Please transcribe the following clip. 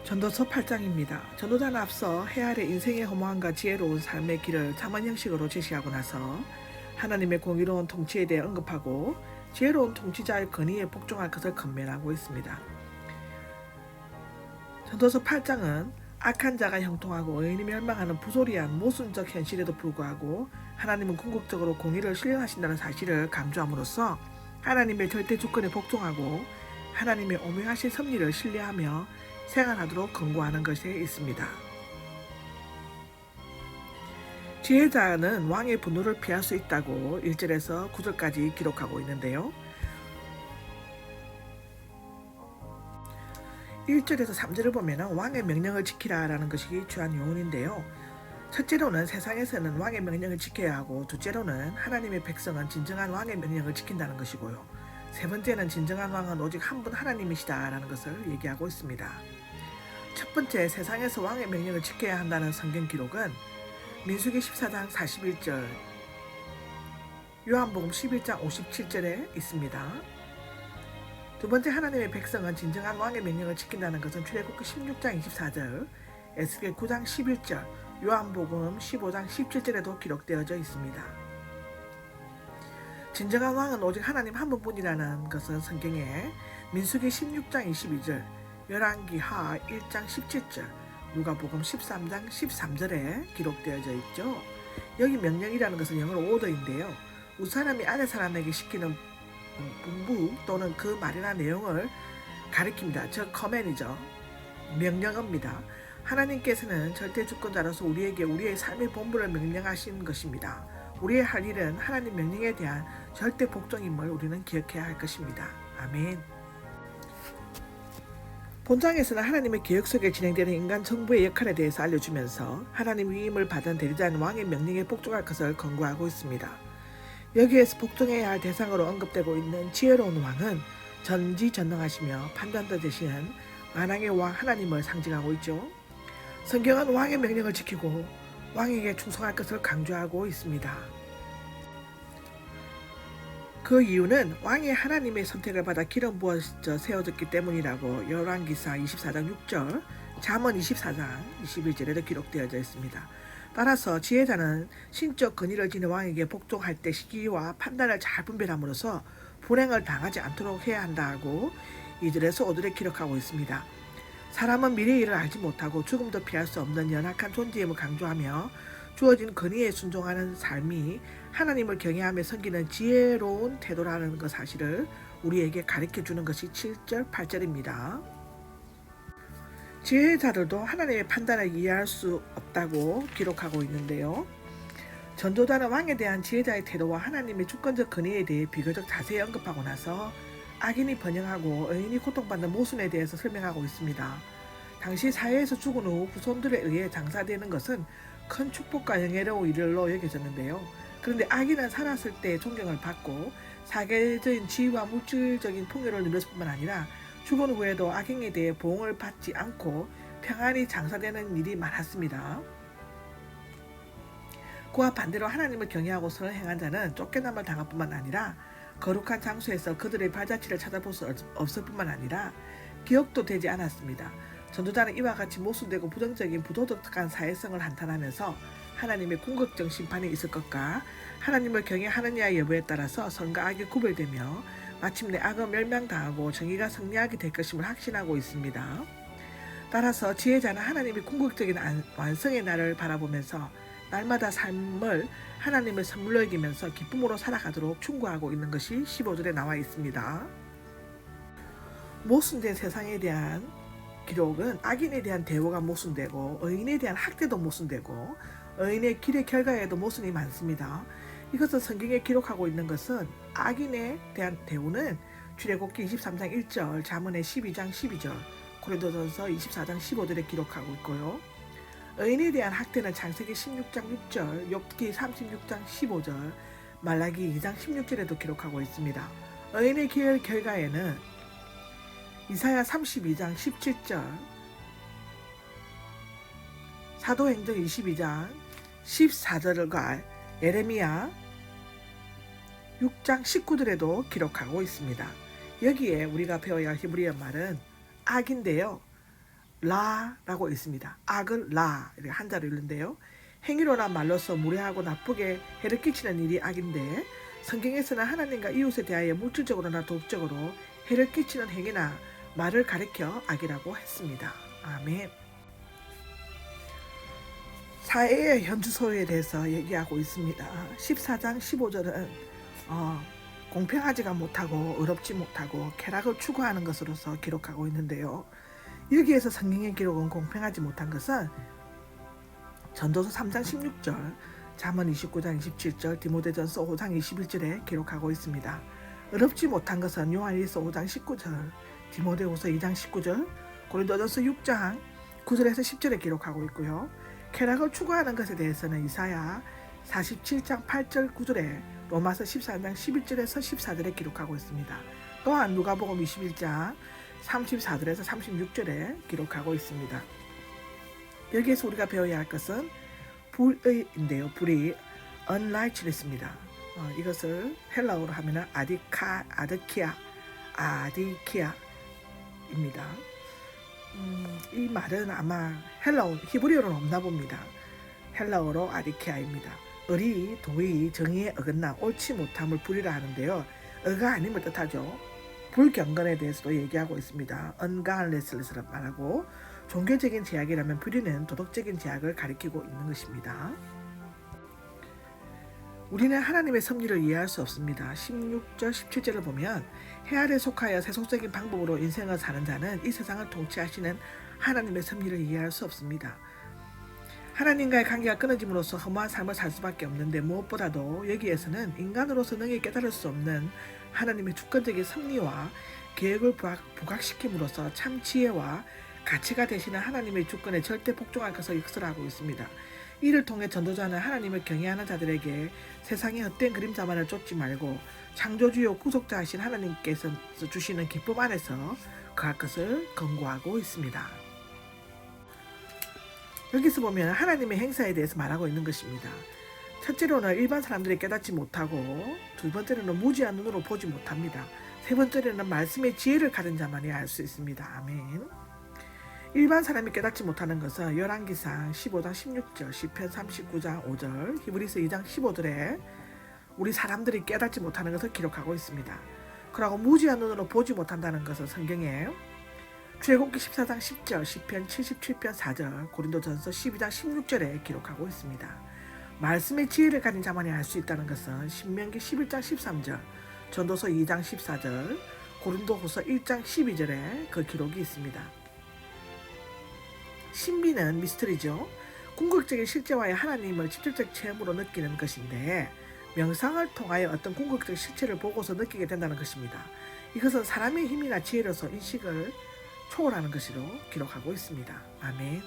전도서 8장입니다. 전도자는 앞서 해 아래 인생의 허무함과 지혜로운 삶의 길을 잠언 형식으로 제시하고 나서 하나님의 공의로운 통치에 대해 언급하고 지혜로운 통치자의 권위에 복종할 것을 권면하고 있습니다. 전도서 8장은 악한 자가 형통하고 의인이 멸망하는 부조리한 모순적 현실에도 불구하고 하나님은 궁극적으로 공의를 실현하신다는 사실을 강조함으로써 하나님의 절대 주권에 복종하고 하나님의 오묘하신 섭리를 신뢰하며 생활하도록 권고하는 것에 있습니다. 지혜자는 왕의 분노를 피할 수 있다고 1절에서 9절까지 기록하고 있는데요. 1절에서 3절을 보면 왕의 명령을 지키라라는 것이 주한 요원인데요. 첫째로는 세상에서는 왕의 명령을 지켜야 하고, 둘째로는 하나님의 백성은 진정한 왕의 명령을 지킨다는 것이고요. 세 번째는 진정한 왕은 오직 한 분 하나님이시다라는 것을 얘기하고 있습니다. 첫 번째, 세상에서 왕의 명령을 지켜야 한다는 성경 기록은 민수기 14장 41절, 요한복음 11장 57절에 있습니다. 두 번째, 하나님의 백성은 진정한 왕의 명령을 지킨다는 것은 출애굽기 16장 24절, 에스겔 9장 11절, 요한복음 15장 17절에도 기록되어져 있습니다. 진정한 왕은 오직 하나님 한 분뿐이라는 것은 성경에 민수기 16장 22절, 열왕기 하 1장 17절, 누가복음 13장 13절에 기록되어져 있죠. 여기 명령이라는 것은 영어로 오더인데요. 윗사람이 아래 사람에게 시키는 분부 또는 그 말이나 내용을 가리킵니다. 즉 커맨이죠. 명령어입니다. 하나님께서는 절대 주권자로서 우리에게 우리의 삶의 본분을 명령하신 것입니다. 우리의 할 일은 하나님 명령에 대한 절대 복종임을 우리는 기억해야 할 것입니다. 아멘. 본장에서는 하나님의 계획 속에 진행되는 인간 정부의 역할에 대해서 알려주면서 하나님 위임을 받은 대리자인 왕의 명령에 복종할 것을 권고하고 있습니다. 여기에서 복종해야 할 대상으로 언급되고 있는 지혜로운 왕은 전지전능하시며 판단도 되시는 만왕의 왕 하나님을 상징하고 있죠. 성경은 왕의 명령을 지키고 왕에게 충성할 것을 강조하고 있습니다. 그 이유는 왕이 하나님의 선택을 받아 기름 부어져 세워졌기 때문이라고 열왕기사 24장 6절, 잠언 24장 21절에도 기록되어져 있습니다. 따라서 지혜자는 신적 권위를 지닌 왕에게 복종할 때 시기와 판단을 잘 분별함으로써 불행을 당하지 않도록 해야 한다고 2절에서 5절에 기록하고 있습니다. 사람은 미래의 일을 알지 못하고 죽음도 피할 수 없는 연약한 존재임을 강조하며 주어진 권위에 순종하는 삶이 하나님을 경외하며 섬기는 지혜로운 태도라는 그 사실을 우리에게 가르쳐주는 것이 7절, 8절입니다. 지혜자들도 하나님의 판단을 이해할 수 없다고 기록하고 있는데요. 전도자는 왕에 대한 지혜자의 태도와 하나님의 주권적 권위에 대해 비교적 자세히 언급하고 나서 악인이 번영하고 의인이 고통받는 모순에 대해서 설명하고 있습니다. 당시 사회에서 죽은 후 후손들에 의해 장사되는 것은 큰 축복과 영예로운 일로 여겨졌는데요. 그런데 악인은 살았을 때 존경을 받고 사회적인 지위와 물질적인 풍요를 누렸을 뿐만 아니라 죽은 후에도 악인에 대해 보응을 받지 않고 평안히 장사되는 일이 많았습니다. 그와 반대로 하나님을 경외하고 선을 행한 자는 쫓겨남을 당할 뿐만 아니라 거룩한 장소에서 그들의 발자취를 찾아볼 수 없을 뿐만 아니라 기억도 되지 않았습니다. 전도자는 이와 같이 모순되고 부정적인 부도덕한 사회성을 한탄하면서 하나님의 궁극적 심판이 있을 것과 하나님을 경외하느냐 여부에 따라서 선과 악이 구별되며 마침내 악은 멸망당하고 정의가 승리하게 될 것임을 확신하고 있습니다. 따라서 지혜자는 하나님의 궁극적인 완성의 날을 바라보면서 날마다 삶을 하나님의 선물로 여기면서 기쁨으로 살아가도록 충고하고 있는 것이 15절에 나와 있습니다. 모순된 세상에 대한 기록은 악인에 대한 대우가 모순되고 의인에 대한 학대도 모순되고 의인의 길의 결과에도 모순이 많습니다. 이것을 성경에 기록하고 있는 것은 악인에 대한 대우는 출애굽기 23장 1절, 잠언의 12장 12절, 고린도전서 24장 15절에 기록하고 있고요. 의인에 대한 학대는 창세기 16장 6절, 욥기 36장 15절, 말라기 2장 16절에도 기록하고 있습니다. 의인의 길 결과에는 이사야 32장 17절, 사도행전 22장 14절과 예레미야 6장 19절에도 기록하고 있습니다. 여기에 우리가 배워야 할 히브리어 말은 악인데요. 라라고 있습니다. 악을 라 이렇게 한자로 읽는데요. 행위로나 말로서 무례하고 나쁘게 해를 끼치는 일이 악인데 성경에서는 하나님과 이웃에 대하여 물질적으로나 도덕적으로 해를 끼치는 행위나 말을 가리켜 악이라고 했습니다. 아멘. 사회의 현주소에 대해서 얘기하고 있습니다. 14장 15절은 공평하지가 못하고 의롭지 못하고 쾌락을 추구하는 것으로서 기록하고 있는데요. 여기에서 성경의 기록은 공평하지 못한 것은 전도서 3장 16절, 잠언 29장 27절, 디모데전서 5장 21절에 기록하고 있습니다. 의롭지 못한 것은 요한일서 5장 19절, 디모데후서 2장 19절, 고린도전서 6장 9절에서 10절에 기록하고 있고요. 쾌락을 추구하는 것에 대해서는 이사야 47장 8절 9절에 로마서 14장 11절에서 14절에 기록하고 있습니다. 또한 누가복음 21장 34절에서 36절에 기록하고 있습니다. 여기에서 우리가 배워야 할 것은 불의인데요. 불의, unrighteous입니다. 이것을 헬라어로 하면 아디키아입니다. 이 말은 아마 헬라어, 히브리어로는 없나 봅니다. 헬라어로 아디키아입니다. 의리, 도의, 정의에 어긋나 옳지 못함을 불의라 하는데요. 의가 아님을 뜻하죠. 불경건에 대해서도 얘기하고 있습니다. ungodliness를 말하고 종교적인 제약이라면 불의는 도덕적인 제약을 가리키고 있는 것입니다. 우리는 하나님의 섭리를 이해할 수 없습니다. 16절 17절을 보면 해 아래 속하여 세속적인 방법으로 인생을 사는 자는 이 세상을 통치하시는 하나님의 섭리를 이해할 수 없습니다. 하나님과의 관계가 끊어짐으로써 허무한 삶을 살 수밖에 없는데 무엇보다도 여기에서는 인간으로서 능히 깨달을 수 없는 하나님의 주권적인 섭리와 계획을 부각시킴으로써 참 지혜와 가치가 되시는 하나님의 주권에 절대 복종할 것을 역설하고 있습니다. 이를 통해 전도자는 하나님을 경외하는 자들에게 세상의 헛된 그림자만을 쫓지 말고 창조주요 구속자 하신 하나님께서 주시는 기쁨 안에서 거할 것을 권고하고 있습니다. 여기서 보면 하나님의 행사에 대해서 말하고 있는 것입니다. 첫째로는 일반 사람들이 깨닫지 못하고, 두 번째로는 무지한 눈으로 보지 못합니다. 세 번째로는 말씀의 지혜를 가진 자만이 알 수 있습니다. 아멘. 일반 사람이 깨닫지 못하는 것은 열왕기상 15장 16절, 시편 39장 5절, 히브리서 2장 15절에 우리 사람들이 깨닫지 못하는 것을 기록하고 있습니다. 그리고 무지한 눈으로 보지 못한다는 것은 성경에 출애굽기 14장 10절, 시편 77편 4절, 고린도전서 12장 16절에 기록하고 있습니다. 말씀의 지혜를 가진 자만이 알 수 있다는 것은 신명기 11장 13절, 전도서 2장 14절, 고린도후서 1장 12절에 그 기록이 있습니다. 신비는 미스터리죠. 궁극적인 실제와의 하나님을 직접적 체험으로 느끼는 것인데 명상을 통하여 어떤 궁극적 실체를 보고서 느끼게 된다는 것입니다. 이것은 사람의 힘이나 지혜로서 인식을 초월하는 것으로 기록하고 있습니다. 아멘.